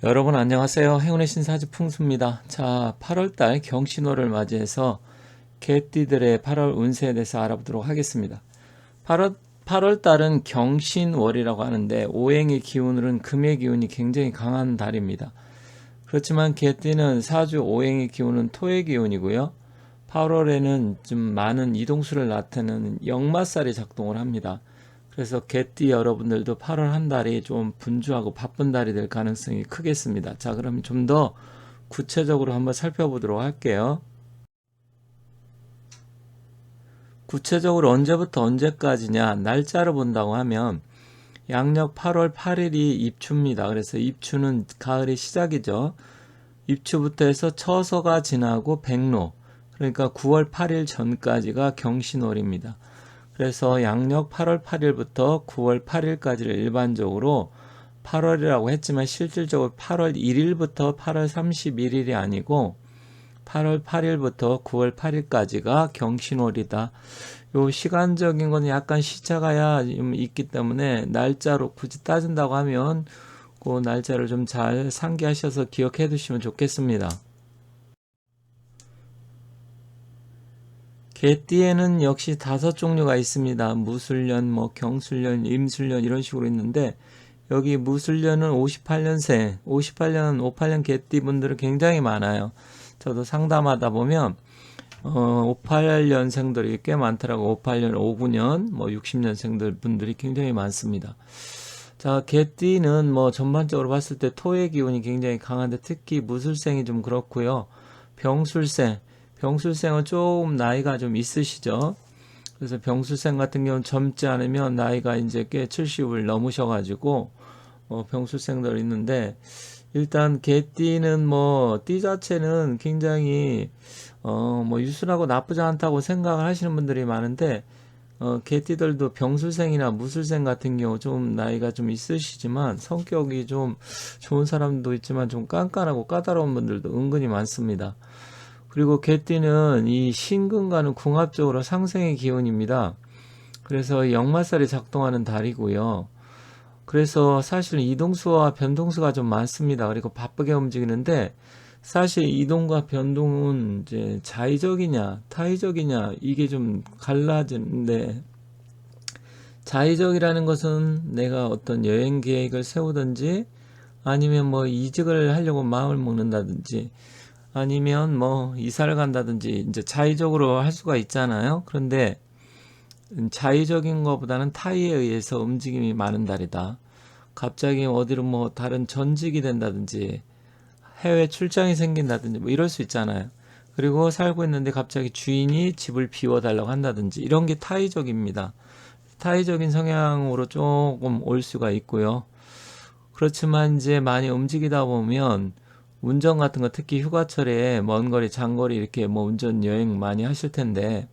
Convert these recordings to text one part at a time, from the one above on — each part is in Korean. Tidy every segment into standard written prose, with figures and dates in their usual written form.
여러분 안녕하세요. 행운의 신사지 풍수입니다. 자, 8월달 경신호를 맞이해서 개띠들의 8월 운세에 대해서 알아보도록 하겠습니다. 8월달은 경신월이라고 하는데 오행의 기운으로는 금의 기운이 굉장히 강한 달입니다. 그렇지만 개띠는 사주 오행의 기운은 토의 기운이고요. 8월에는 좀 많은 이동수를 나타내는 역마살이 작동을 합니다. 그래서 개띠 여러분들도 8월 한 달이 좀 분주하고 바쁜 달이 될 가능성이 크겠습니다. 자, 그럼 좀 더 구체적으로 한번 살펴보도록 할게요. 구체적으로 언제부터 언제까지냐, 날짜를 본다고 하면 양력 8월 8일이 입추입니다. 그래서 입추는 가을의 시작이죠. 입추부터 해서 처서가 지나고 백로, 그러니까 9월 8일 전까지가 경신월입니다. 그래서 양력 8월 8일부터 9월 8일까지를 일반적으로 8월이라고 했지만 실질적으로 8월 1일부터 8월 31일이 아니고 8월 8일부터 9월 8일까지가 경신월이다. 요 시간적인 건 약간 시차가 있기 때문에 날짜로 굳이 따진다고 하면 그 날짜를 좀 잘 상기하셔서 기억해 두시면 좋겠습니다. 개띠에는 역시 5종류가 있습니다. 무술년, 경술년, 임술년 이런 식으로 있는데 여기 무술년은 58년생, 58년 개띠 분들은 굉장히 많아요. 저도 상담하다 보면 58년생들이 꽤 많더라고. 58년, 59년, 60년생들 분들이 굉장히 많습니다. 자, 개띠는 전반적으로 봤을 때 토의 기운이 굉장히 강한데 특히 무술생이 좀 그렇고요. 병술생은 조금 나이가 좀 있으시죠. 그래서 병술생 같은 경우는 젊지 않으면 나이가 이제 꽤 70을 넘으셔가지고 병술생들 있는데 일단 개띠는 띠 자체는 굉장히 유순하고 나쁘지 않다고 생각을 하시는 분들이 많은데 개띠들도 병술생이나 무술생 같은 경우 좀 나이가 좀 있으시지만 성격이 좀 좋은 사람도 있지만 좀 깐깐하고 까다로운 분들도 은근히 많습니다. 그리고 개띠는 이 신금과는 궁합적으로 상생의 기운입니다. 그래서 역마살이 작동하는 달이고요. 그래서 사실 이동수와 변동수가 좀 많습니다. 그리고 바쁘게 움직이는데 사실 이동과 변동은 이제 자의적이냐 타의적이냐 이게 좀 갈라지는데 자의적이라는 것은 내가 어떤 여행 계획을 세우든지 아니면 이직을 하려고 마음을 먹는다든지 아니면 이사를 간다든지 이제 자의적으로 할 수가 있잖아요. 그런데 자의적인 것보다는 타의에 의해서 움직임이 많은 달이다. 갑자기 어디로 다른 전직이 된다든지 해외 출장이 생긴다든지 이럴 수 있잖아요. 그리고 살고 있는데 갑자기 주인이 집을 비워달라고 한다든지 이런 게 타의적입니다. 타의적인 성향으로 조금 올 수가 있고요. 그렇지만 이제 많이 움직이다 보면 운전 같은 거 특히 휴가철에 먼 거리, 장거리 이렇게 운전 여행 많이 하실 텐데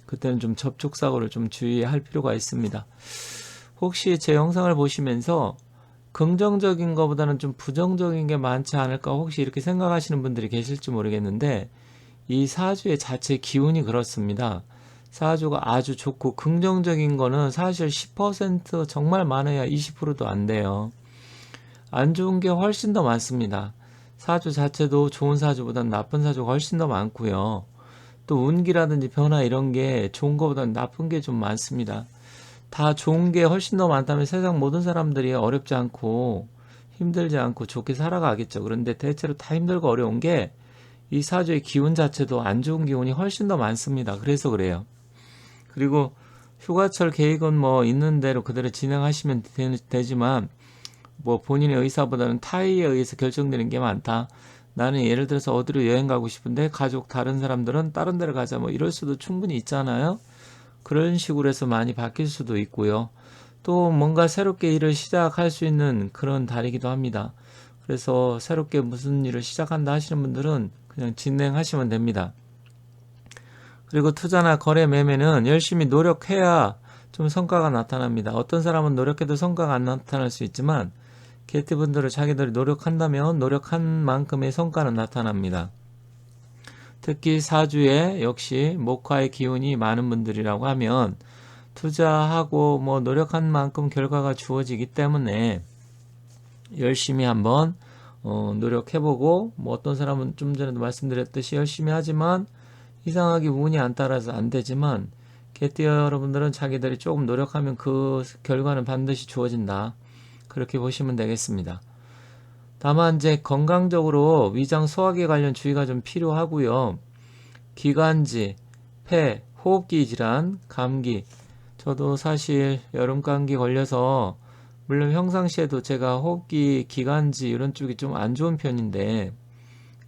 그때는 좀 접촉 사고를 좀 주의할 필요가 있습니다. 혹시 제 영상을 보시면서 긍정적인 것보다는 좀 부정적인 게 많지 않을까 혹시 이렇게 생각하시는 분들이 계실지 모르겠는데 이 사주의 자체 기운이 그렇습니다. 사주가 아주 좋고 긍정적인 거는 사실 10% 정말 많아야 20%도 안 돼요. 안 좋은 게 훨씬 더 많습니다. 사주 자체도 좋은 사주보다는 나쁜 사주가 훨씬 더 많고요. 또 운기라든지 변화 이런 게 좋은 것보다는 나쁜 게 좀 많습니다. 다 좋은 게 훨씬 더 많다면 세상 모든 사람들이 어렵지 않고 힘들지 않고 좋게 살아가겠죠. 그런데 대체로 다 힘들고 어려운 게 이 사주의 기운 자체도 안 좋은 기운이 훨씬 더 많습니다. 그래서 그래요. 그리고 휴가철 계획은 있는 대로 그대로 진행하시면 되지만 본인의 의사보다는 타의에 의해서 결정되는 게 많다. 나는 예를 들어서 어디로 여행 가고 싶은데 가족 다른 사람들은 다른 데로 가자 이럴 수도 충분히 있잖아요. 그런 식으로 해서 많이 바뀔 수도 있고요. 또 뭔가 새롭게 일을 시작할 수 있는 그런 달이기도 합니다. 그래서 새롭게 무슨 일을 시작한다 하시는 분들은 그냥 진행하시면 됩니다. 그리고 투자나 거래 매매는 열심히 노력해야 좀 성과가 나타납니다. 어떤 사람은 노력해도 성과가 안 나타날 수 있지만 개띠분들은 자기들이 노력한다면 노력한 만큼의 성과는 나타납니다. 특히 사주에 역시 목화의 기운이 많은 분들이라고 하면 투자하고 노력한 만큼 결과가 주어지기 때문에 열심히 한번 노력해보고, 뭐 어떤 사람은 좀 전에도 말씀드렸듯이 열심히 하지만 이상하게 운이 안 따라서 안 되지만, 개띠 여러분들은 자기들이 조금 노력하면 그 결과는 반드시 주어진다. 그렇게 보시면 되겠습니다. 다만 이제 건강적으로 위장 소화기 관련 주의가 좀 필요하고요. 기관지, 폐, 호흡기 질환, 감기. 저도 사실 여름 감기 걸려서 물론 평상시에도 제가 호흡기, 기관지 이런 쪽이 좀 안 좋은 편인데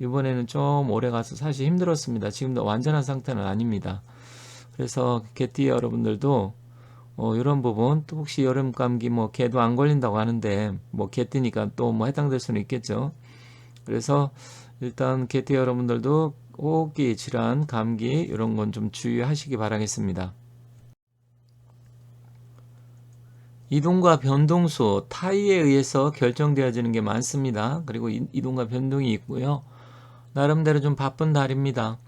이번에는 좀 오래 가서 사실 힘들었습니다. 지금도 완전한 상태는 아닙니다. 그래서 개띠 여러분들도 이런 부분 또 혹시 여름 감기 뭐 개도 안 걸린다고 하는데 뭐 개띠니까 또 뭐 해당될 수는 있겠죠. 그래서 일단 개띠 여러분들도 호흡기 질환, 감기 이런 건 좀 주의하시기 바라겠습니다. 이동과 변동수, 타이에 의해서 결정되어지는 게 많습니다. 그리고 이동과 변동이 있고요. 나름대로 좀 바쁜 달입니다.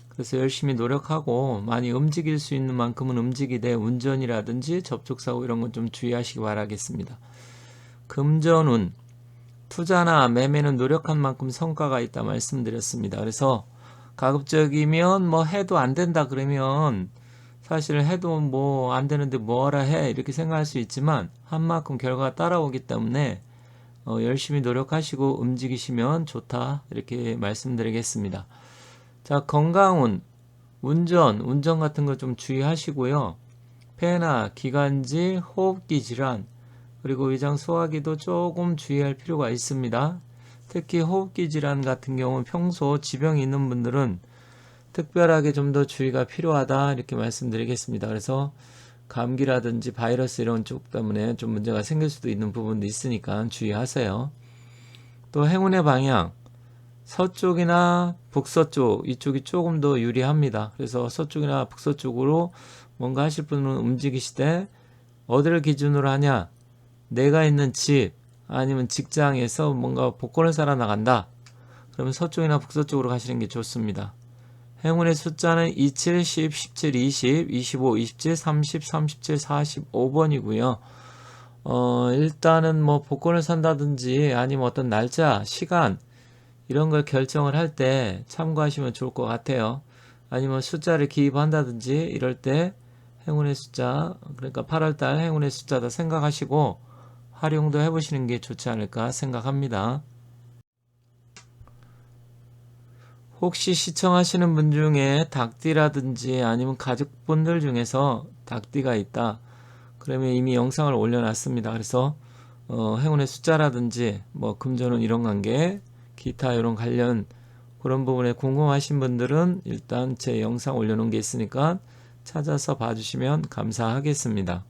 그래서 열심히 노력하고 많이 움직일 수 있는 만큼은 움직이되 운전이라든지 접촉사고 이런 건 좀 주의하시기 바라겠습니다. 금전운, 투자나 매매는 노력한 만큼 성과가 있다 말씀드렸습니다. 그래서 가급적이면 뭐 해도 안 된다 그러면 사실 해도 뭐 안 되는데 뭐하라 해 이렇게 생각할 수 있지만 한 만큼 결과가 따라오기 때문에 열심히 노력하시고 움직이시면 좋다 이렇게 말씀드리겠습니다. 자, 건강운, 운전 같은 거 좀 주의하시고요. 폐나 기관지, 호흡기 질환, 그리고 위장 소화기도 조금 주의할 필요가 있습니다. 특히 호흡기 질환 같은 경우는 평소 지병이 있는 분들은 특별하게 좀 더 주의가 필요하다 이렇게 말씀드리겠습니다. 그래서 감기라든지 바이러스 이런 쪽 때문에 좀 문제가 생길 수도 있는 부분도 있으니까 주의하세요. 또 행운의 방향, 서쪽이나 북서쪽 이쪽이 조금 더 유리합니다. 그래서 서쪽이나 북서쪽으로 뭔가 하실 분은 움직이시되 어디를 기준으로 하냐? 내가 있는 집 아니면 직장에서 뭔가 복권을 사러 나간다. 그러면 서쪽이나 북서쪽으로 가시는 게 좋습니다. 행운의 숫자는 27, 10, 17, 20, 25, 27, 30, 37, 45번이고요. 일단은 뭐 복권을 산다든지 아니면 어떤 날짜, 시간 이런 걸 결정을 할 때 참고하시면 좋을 것 같아요. 아니면 숫자를 기입한다든지 이럴 때 행운의 숫자, 그러니까 8월달 행운의 숫자다 생각하시고 활용도 해보시는 게 좋지 않을까 생각합니다. 혹시 시청하시는 분 중에 닭띠라든지 아니면 가족분들 중에서 닭띠가 있다. 그러면 이미 영상을 올려놨습니다. 그래서 행운의 숫자라든지 뭐 금전운 이런 관계, 기타 이런 관련 그런 부분에 궁금하신 분들은 일단 제 영상 올려놓은 게 있으니까 찾아서 봐주시면 감사하겠습니다.